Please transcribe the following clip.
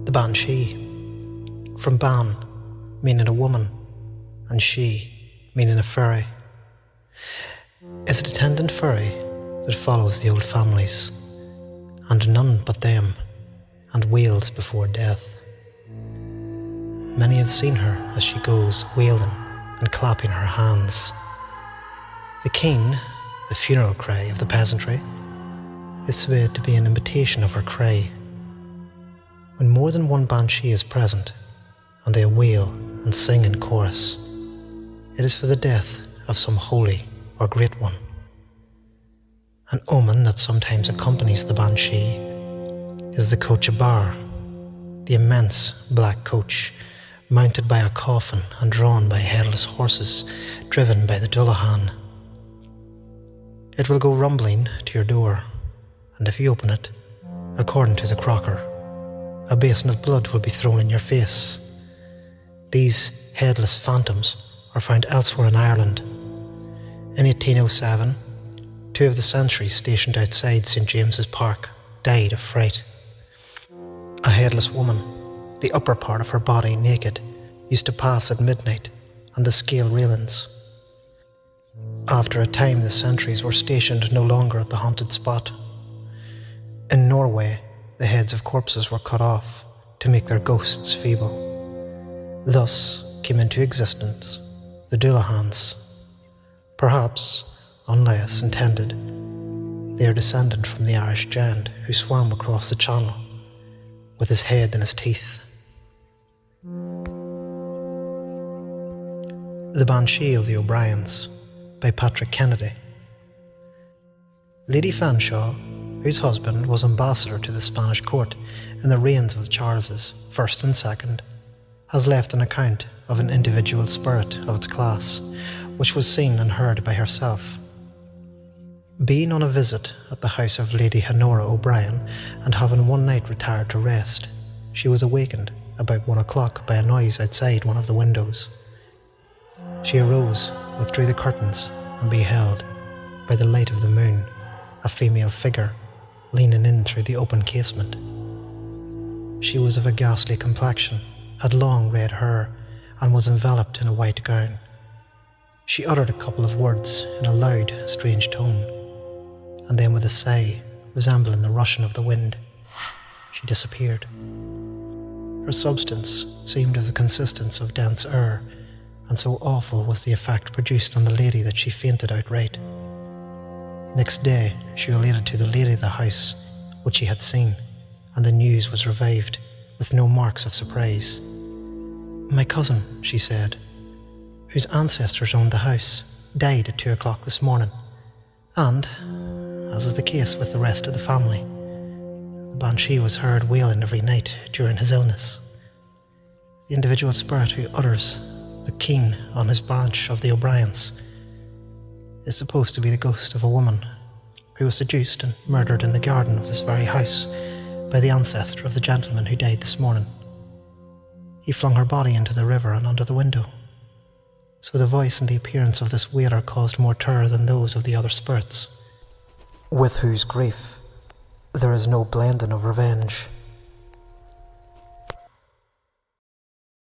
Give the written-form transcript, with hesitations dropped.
The Banshee, from Ban, meaning a woman, and she, meaning a fairy, is a attendant fairy that follows the old families, and none but them, and wails before death. Many have seen her as she goes wailing and clapping her hands. The keen, the funeral cry of the peasantry, is said to be an imitation of her cry. When more than one banshee is present, and they wail and sing in chorus, it is for the death of some holy or great one. An omen that sometimes accompanies the banshee is the coach bar, the immense black coach mounted by a coffin and drawn by headless horses driven by the Dullahan. It will go rumbling to your door, and if you open it, according to the crocker, a basin of blood will be thrown in your face. These headless phantoms are found elsewhere in Ireland. In 1807, 2 of the sentries stationed outside St. James's Park died of fright. A headless woman, the upper part of her body naked, used to pass at midnight on the scale railings. After a time, the sentries were stationed no longer at the haunted spot. In Norway, the heads of corpses were cut off to make their ghosts feeble. Thus came into existence the Dullahans. Perhaps, unless intended, they are descended from the Irish giant who swam across the channel with his head in his teeth. The Banshee of the O'Briens by Patrick Kennedy. Lady Fanshawe, whose husband was ambassador to the Spanish court in the reigns of the Charleses first and second, has left an account of an individual spirit of its class, which was seen and heard by herself. Being on a visit at the house of Lady Honora O'Brien, and having one night retired to rest, she was awakened about 1 o'clock by a noise outside one of the windows. She arose, withdrew the curtains, and beheld, by the light of the moon, a female figure leaning in through the open casement. She was of a ghastly complexion, had long red hair, and was enveloped in a white gown. She uttered a couple of words in a loud, strange tone, and then with a sigh, resembling the rushing of the wind, she disappeared. Her substance seemed of the consistence of dense air, and so awful was the effect produced on the lady that she fainted outright. Next day she related to the lady of the house what she had seen, and the news was revived with no marks of surprise. "My cousin," she said, "whose ancestors owned the house, died at 2 o'clock this morning, and, as is the case with the rest of the family, the Banshee was heard wailing every night during his illness. The individual spirit who utters the keen on his branch of the O'Briens is supposed to be the ghost of a woman who was seduced and murdered in the garden of this very house by the ancestor of the gentleman who died this morning. He flung her body into the river and under the window. So the voice and the appearance of this wailer caused more terror than those of the other spirits, with whose grief there is no blending of revenge.